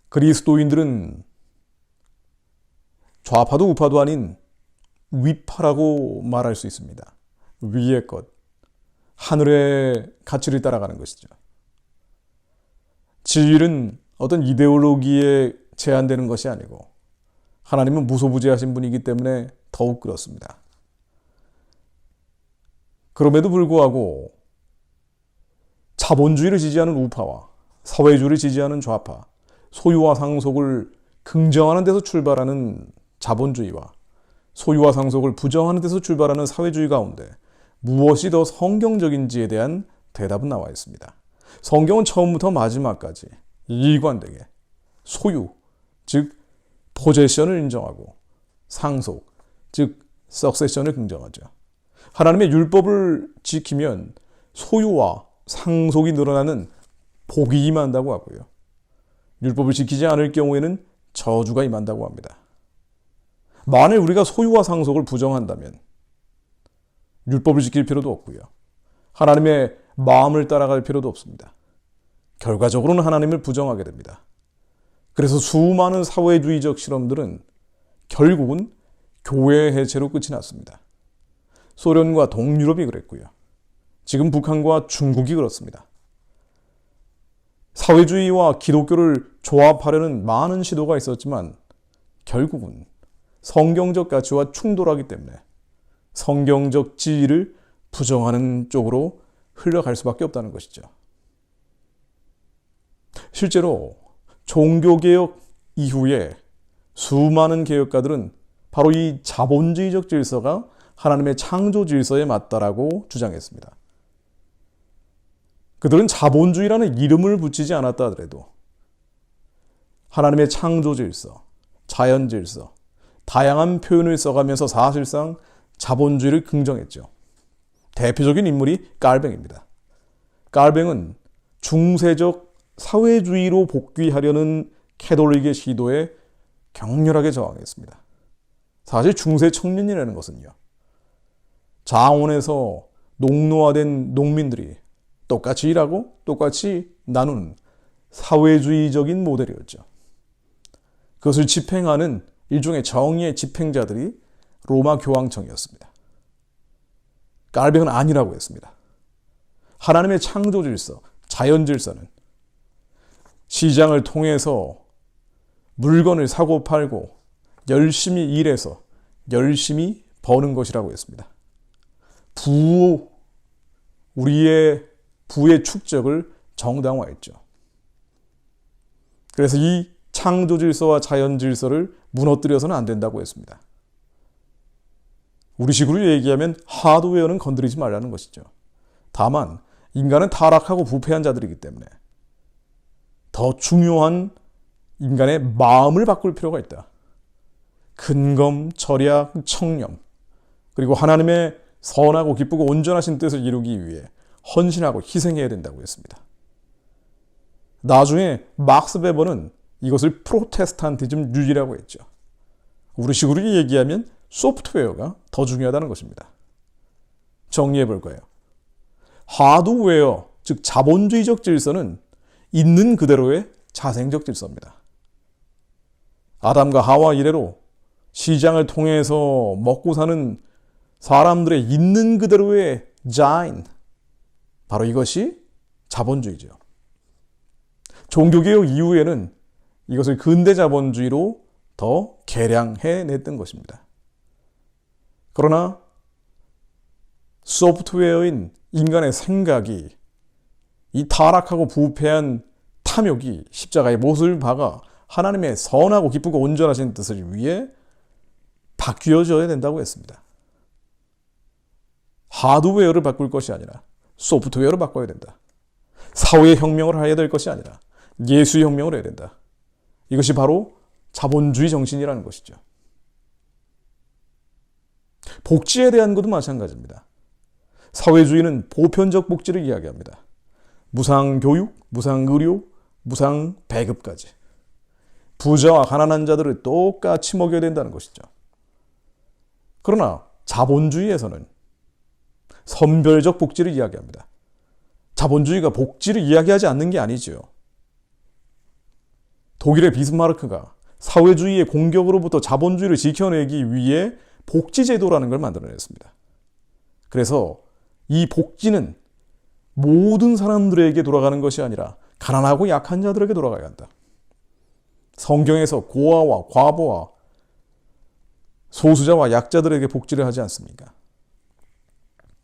그리스도인들은 좌파도 우파도 아닌 위파라고 말할 수 있습니다. 위의 것, 하늘의 가치를 따라가는 것이죠. 진리는 어떤 이데올로기에 제한되는 것이 아니고 하나님은 무소부재하신 분이기 때문에 더욱 그렇습니다. 그럼에도 불구하고 자본주의를 지지하는 우파와 사회주의를 지지하는 좌파, 소유와 상속을 긍정하는 데서 출발하는 자본주의와 소유와 상속을 부정하는 데서 출발하는 사회주의 가운데 무엇이 더 성경적인지에 대한 대답은 나와 있습니다. 성경은 처음부터 마지막까지 일관되게 소유, 즉 포제션을 인정하고 상속, 즉 석세션을 긍정하죠. 하나님의 율법을 지키면 소유와 상속이 늘어나는 복이 임한다고 하고요. 율법을 지키지 않을 경우에는 저주가 임한다고 합니다. 만일 우리가 소유와 상속을 부정한다면 율법을 지킬 필요도 없고요. 하나님의 마음을 따라갈 필요도 없습니다. 결과적으로는 하나님을 부정하게 됩니다. 그래서 수많은 사회주의적 실험들은 결국은 교회 해체로 끝이 났습니다. 소련과 동유럽이 그랬고요. 지금 북한과 중국이 그렇습니다. 사회주의와 기독교를 조합하려는 많은 시도가 있었지만 결국은 성경적 가치와 충돌하기 때문에 성경적 지위를 부정하는 쪽으로 흘러갈 수밖에 없다는 것이죠. 실제로 종교개혁 이후에 수많은 개혁가들은 바로 이 자본주의적 질서가 하나님의 창조 질서에 맞다라고 주장했습니다. 그들은 자본주의라는 이름을 붙이지 않았다 하더라도 하나님의 창조 질서, 자연 질서, 다양한 표현을 써가면서 사실상 자본주의를 긍정했죠. 대표적인 인물이 깔뱅입니다. 깔뱅은 중세적 사회주의로 복귀하려는 캐톨릭의 시도에 격렬하게 저항했습니다. 사실 중세 청년이라는 것은요, 장원에서 농노화된 농민들이 똑같이 일하고 똑같이 나누는 사회주의적인 모델이었죠. 그것을 집행하는 일종의 정의의 집행자들이 로마 교황청이었습니다. 깔뱅은 아니라고 했습니다. 하나님의 창조 질서, 자연 질서는 시장을 통해서 물건을 사고 팔고 열심히 일해서 열심히 버는 것이라고 했습니다. 우리의 부의 축적을 정당화했죠. 그래서 이 창조 질서와 자연 질서를 무너뜨려서는 안 된다고 했습니다. 우리식으로 얘기하면 하드웨어는 건드리지 말라는 것이죠. 다만 인간은 타락하고 부패한 자들이기 때문에 더 중요한 인간의 마음을 바꿀 필요가 있다. 근검, 절약, 청렴, 그리고 하나님의 선하고 기쁘고 온전하신 뜻을 이루기 위해 헌신하고 희생해야 된다고 했습니다. 나중에 막스 베버는 이것을 프로테스탄티즘 유지라고 했죠. 우리식으로 얘기하면 소프트웨어가 더 중요하다는 것입니다. 정리해 볼 거예요. 하드웨어, 즉 자본주의적 질서는 있는 그대로의 자생적 질서입니다. 아담과 하와 이래로 시장을 통해서 먹고 사는 사람들의 있는 그대로의 자인, 바로 이것이 자본주의죠. 종교개혁 이후에는 이것을 근대 자본주의로 더 개량해 냈던 것입니다. 그러나 소프트웨어인 인간의 생각이 이 타락하고 부패한 탐욕이 십자가의 못을 박아 하나님의 선하고 기쁘고 온전하신 뜻을 위해 바뀌어져야 된다고 했습니다. 하드웨어를 바꿀 것이 아니라 소프트웨어를 바꿔야 된다. 사회혁명을 해야 될 것이 아니라 예수혁명을 해야 된다. 이것이 바로 자본주의 정신이라는 것이죠. 복지에 대한 것도 마찬가지입니다. 사회주의는 보편적 복지를 이야기합니다. 무상교육, 무상의료, 무상배급까지. 부자와 가난한 자들을 똑같이 먹여야 된다는 것이죠. 그러나 자본주의에서는 선별적 복지를 이야기합니다. 자본주의가 복지를 이야기하지 않는 게 아니죠. 독일의 비스마르크가 사회주의의 공격으로부터 자본주의를 지켜내기 위해 복지제도라는 걸 만들어냈습니다. 그래서 이 복지는 모든 사람들에게 돌아가는 것이 아니라 가난하고 약한 자들에게 돌아가야 한다. 성경에서 고아와 과부와 소수자와 약자들에게 복지를 하지 않습니까?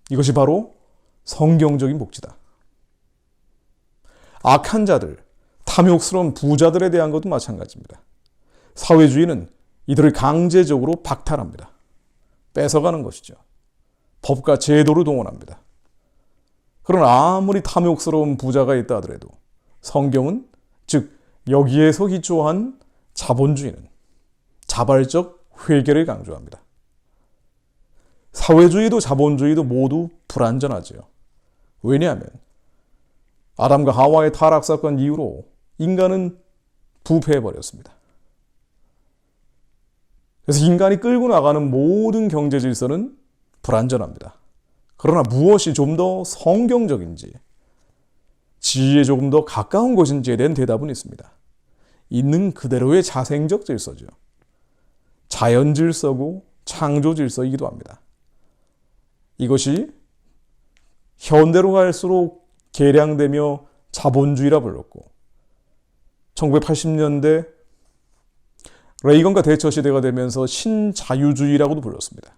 이것이 바로 성경적인 복지다. 악한 자들, 탐욕스러운 부자들에 대한 것도 마찬가지입니다. 사회주의는 이들을 강제적으로 박탈합니다. 뺏어가는 것이죠. 법과 제도를 동원합니다. 그러나 아무리 탐욕스러운 부자가 있다 하더라도 성경은, 즉 여기에서 기초한 자본주의는 자발적 회개를 강조합니다. 사회주의도 자본주의도 모두 불완전하죠. 왜냐하면 아담과 하와의 타락 사건 이후로 인간은 부패해버렸습니다. 그래서 인간이 끌고 나가는 모든 경제 질서는 불완전합니다. 그러나 무엇이 좀 더 성경적인지, 지혜에 조금 더 가까운 것인지에 대한 대답은 있습니다. 있는 그대로의 자생적 질서죠. 자연 질서고 창조 질서이기도 합니다. 이것이 현대로 갈수록 개량되며 자본주의라 불렀고 1980년대 레이건과 대처 시대가 되면서 신자유주의라고도 불렀습니다.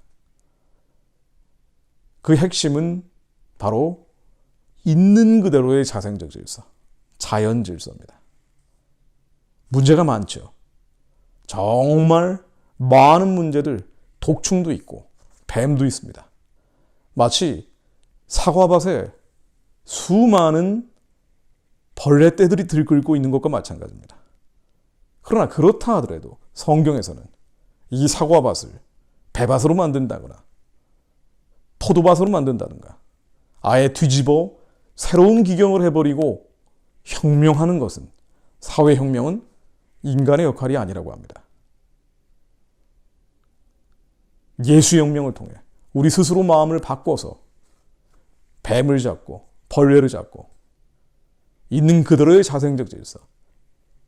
그 핵심은 바로 있는 그대로의 자생적 질서, 자연 질서입니다. 문제가 많죠. 정말 많은 문제들, 독충도 있고 뱀도 있습니다. 마치 사과밭에 수많은 벌레떼들이 들끓고 있는 것과 마찬가지입니다. 그러나 그렇다 하더라도 성경에서는 이 사과밭을 배밭으로 만든다거나 포도밭으로 만든다든가 아예 뒤집어 새로운 기경을 해버리고 혁명하는 것은, 사회혁명은 인간의 역할이 아니라고 합니다. 예수혁명을 통해 우리 스스로 마음을 바꿔서 뱀을 잡고 벌레를 잡고 있는 그대로의 자생적 질서,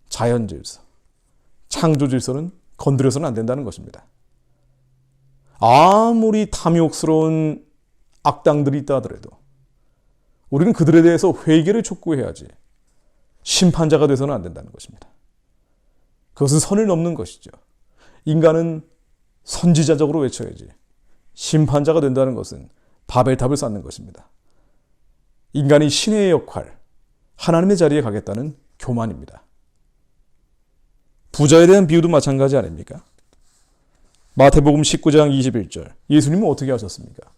자연 질서, 창조 질서는 건드려서는 안 된다는 것입니다. 아무리 탐욕스러운 악당들이 있다 하더라도 우리는 그들에 대해서 회개를 촉구해야지 심판자가 돼서는 안 된다는 것입니다. 그것은 선을 넘는 것이죠. 인간은 선지자적으로 외쳐야지 심판자가 된다는 것은 바벨탑을 쌓는 것입니다. 인간이 신의 역할, 하나님의 자리에 가겠다는 교만입니다. 부자에 대한 비유도 마찬가지 아닙니까? 마태복음 19장 21절, 예수님은 어떻게 하셨습니까?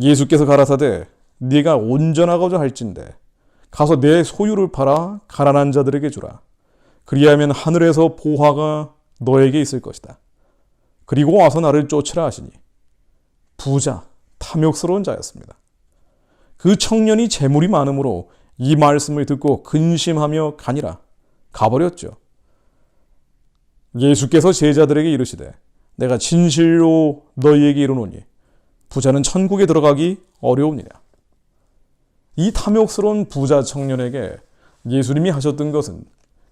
예수께서 가라사대 네가 온전하고자 할진대 가서 내 소유를 팔아 가난한 자들에게 주라. 그리하면 하늘에서 보화가 너에게 있을 것이다. 그리고 와서 나를 쫓으라 하시니, 부자, 탐욕스러운 자였습니다. 그 청년이 재물이 많으므로 이 말씀을 듣고 근심하며 가니라. 가버렸죠. 예수께서 제자들에게 이르시되 내가 진실로 너희에게 이르노니 부자는 천국에 들어가기 어려우니라. 이 탐욕스러운 부자 청년에게 예수님이 하셨던 것은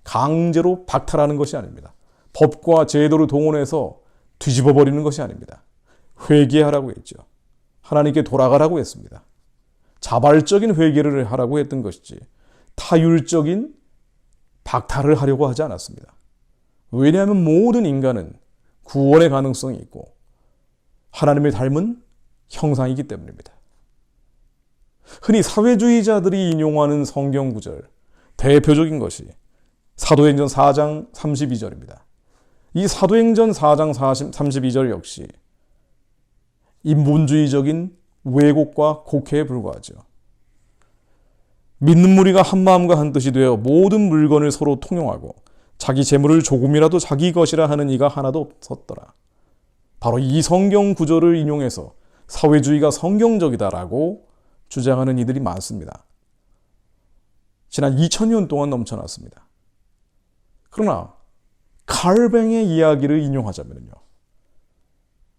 강제로 박탈하는 것이 아닙니다. 법과 제도를 동원해서 뒤집어 버리는 것이 아닙니다. 회개하라고 했죠. 하나님께 돌아가라고 했습니다. 자발적인 회개를 하라고 했던 것이지 타율적인 박탈을 하려고 하지 않았습니다. 왜냐하면 모든 인간은 구원의 가능성이 있고 하나님을 닮은 형상이기 때문입니다. 흔히 사회주의자들이 인용하는 성경 구절, 대표적인 것이 사도행전 4장 32절입니다. 이 사도행전 4장 32절 역시 인본주의적인 왜곡과 곡해에 불과하죠. 믿는 무리가 한 마음과 한 뜻이 되어 모든 물건을 서로 통용하고 자기 재물을 조금이라도 자기 것이라 하는 이가 하나도 없었더라. 바로 이 성경 구절을 인용해서 사회주의가 성경적이다라고 주장하는 이들이 많습니다. 지난 2000년 동안 넘쳐났습니다. 그러나 칼뱅의 이야기를 인용하자면요,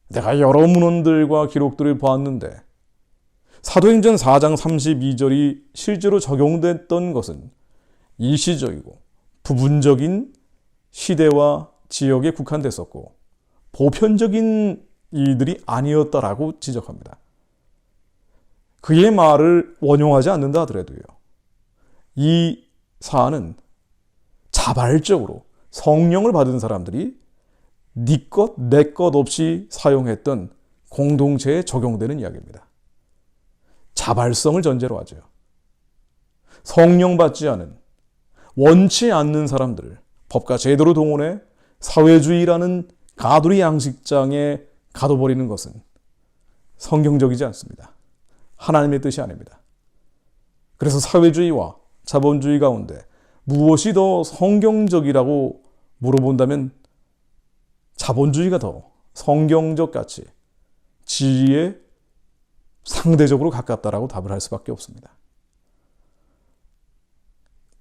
내가 여러 문헌들과 기록들을 보았는데 사도행전 4장 32절이 실제로 적용됐던 것은 일시적이고 부분적인 시대와 지역에 국한됐었고 보편적인 일들이 아니었다라고 지적합니다. 그의 말을 원용하지 않는다 하더라도요, 이 사안은 자발적으로 성령을 받은 사람들이 네 것, 내 것 없이 사용했던 공동체에 적용되는 이야기입니다. 자발성을 전제로 하죠. 성령 받지 않은, 원치 않는 사람들을 법과 제도로 동원해 사회주의라는 가두리 양식장에 가둬버리는 것은 성경적이지 않습니다. 하나님의 뜻이 아닙니다. 그래서 사회주의와 자본주의 가운데 무엇이 더 성경적이라고 물어본다면 자본주의가 더 성경적 가치, 지위에 상대적으로 가깝다라고 답을 할 수밖에 없습니다.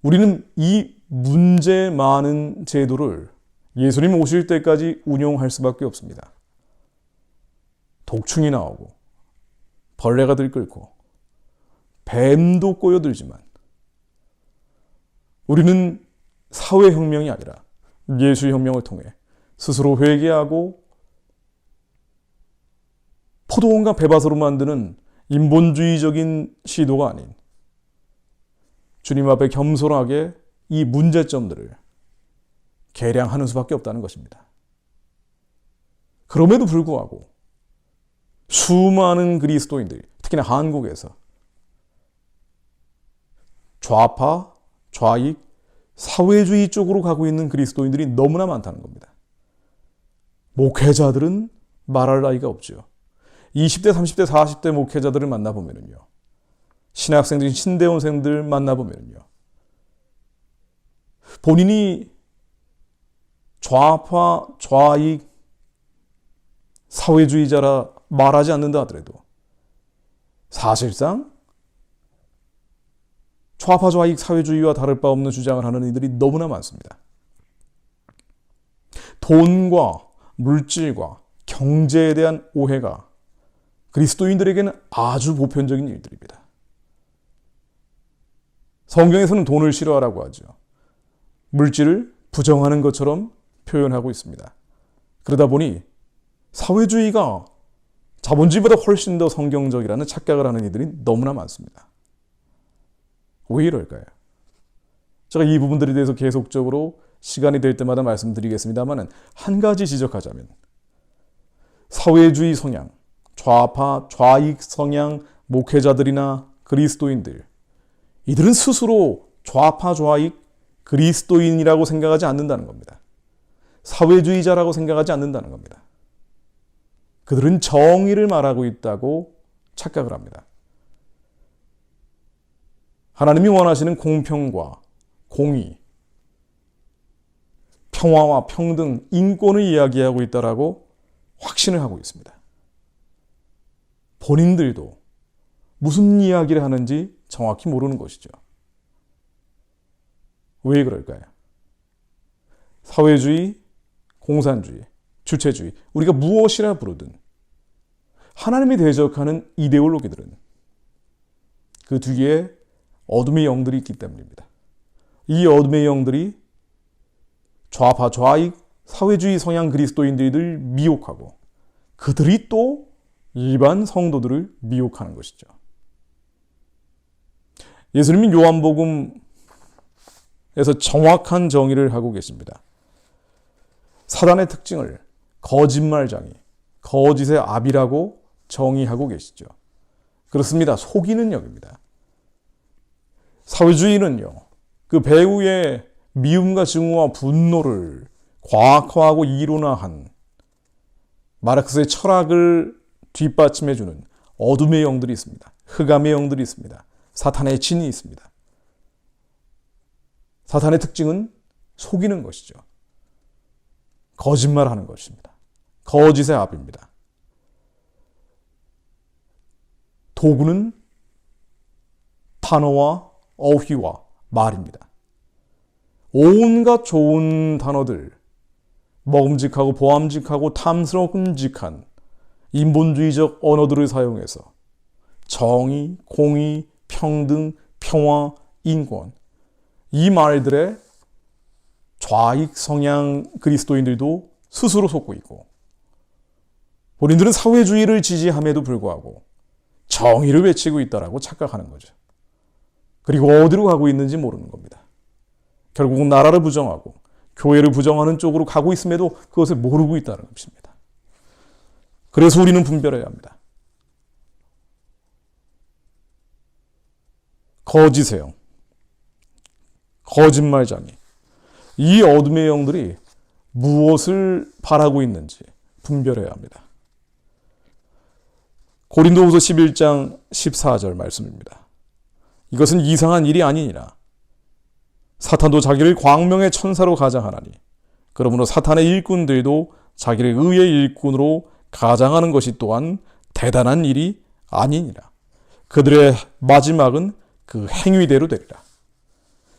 우리는 이 문제 많은 제도를 예수님 오실 때까지 운용할 수밖에 없습니다. 독충이 나오고 벌레가 들끓고 뱀도 꼬여들지만 우리는 사회혁명이 아니라 예수혁명을 통해 스스로 회개하고 포도원과 배밭으로 만드는 인본주의적인 시도가 아닌 주님 앞에 겸손하게 이 문제점들을 개량하는 수밖에 없다는 것입니다. 그럼에도 불구하고 수많은 그리스도인들이, 특히나 한국에서 좌파, 좌익, 사회주의 쪽으로 가고 있는 그리스도인들이 너무나 많다는 겁니다. 목회자들은 말할 나위가 없죠. 20대, 30대, 40대 목회자들을 만나보면요, 신학생들, 신대원생들 만나보면요, 본인이 좌파, 좌익, 사회주의자라 말하지 않는다 하더라도 사실상 좌파, 좌익, 사회주의와 다를 바 없는 주장을 하는 이들이 너무나 많습니다. 돈과 물질과 경제에 대한 오해가 그리스도인들에게는 아주 보편적인 일들입니다. 성경에서는 돈을 싫어하라고 하죠. 물질을 부정하는 것처럼 표현하고 있습니다. 그러다 보니 사회주의가 자본주의보다 훨씬 더 성경적이라는 착각을 하는 이들이 너무나 많습니다. 왜 이럴까요? 제가 이 부분들에 대해서 계속적으로 시간이 될 때마다 말씀드리겠습니다만 한 가지 지적하자면 사회주의 성향, 좌파, 좌익 성향 목회자들이나 그리스도인들, 이들은 스스로 좌파, 좌익, 그리스도인이라고 생각하지 않는다는 겁니다. 사회주의자라고 생각하지 않는다는 겁니다. 그들은 정의를 말하고 있다고 착각을 합니다. 하나님이 원하시는 공평과 공의, 평화와 평등, 인권을 이야기하고 있다라고 확신을 하고 있습니다. 본인들도 무슨 이야기를 하는지 정확히 모르는 것이죠. 왜 그럴까요? 사회주의, 공산주의, 주체주의, 우리가 무엇이라 부르든 하나님이 대적하는 이데올로기들은 그 뒤에 어둠의 영들이 있기 때문입니다. 이 어둠의 영들이 좌파, 좌익, 사회주의 성향 그리스도인들을 미혹하고 그들이 또 일반 성도들을 미혹하는 것이죠. 예수님이 요한복음에서 정확한 정의를 하고 계십니다. 사단의 특징을 거짓말장이, 거짓의 압이라고 정의하고 계시죠. 그렇습니다. 속이는 영입니다. 사회주의는요, 그 배후의 미움과 증오와 분노를 과학화하고 이론화한 마르크스의 철학을 뒷받침해주는 어둠의 영들이 있습니다. 흑암의 영들이 있습니다. 사탄의 진이 있습니다. 사탄의 특징은 속이는 것이죠. 거짓말하는 것입니다. 거짓의 압입니다. 도구는 단어와 어휘와 말입니다. 온갖 좋은 단어들, 먹음직하고 보암직하고 탐스러움직한 인본주의적 언어들을 사용해서 정의, 공의, 평등, 평화, 인권 이 말들의 좌익 성향 그리스도인들도 스스로 속고 있고 본인들은 사회주의를 지지함에도 불구하고 정의를 외치고 있다라고 착각하는 거죠. 그리고 어디로 가고 있는지 모르는 겁니다. 결국은 나라를 부정하고 교회를 부정하는 쪽으로 가고 있음에도 그것을 모르고 있다는 것입니다. 그래서 우리는 분별해야 합니다. 거짓의 영, 거짓말장이 이 어둠의 영들이 무엇을 바라고 있는지 분별해야 합니다. 고린도후서 11장 14절 말씀입니다. 이것은 이상한 일이 아니니라. 사탄도 자기를 광명의 천사로 가장하나니 그러므로 사탄의 일꾼들도 자기를 의의 일꾼으로 가장하는 것이 또한 대단한 일이 아니니라. 그들의 마지막은 그 행위대로 되리라.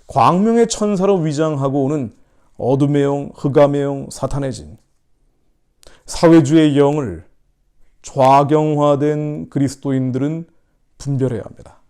광명의 천사로 위장하고 오는 어둠의 영, 흑암의 영, 사탄의 진, 사회주의 영을 좌경화된 그리스도인들은 분별해야 합니다.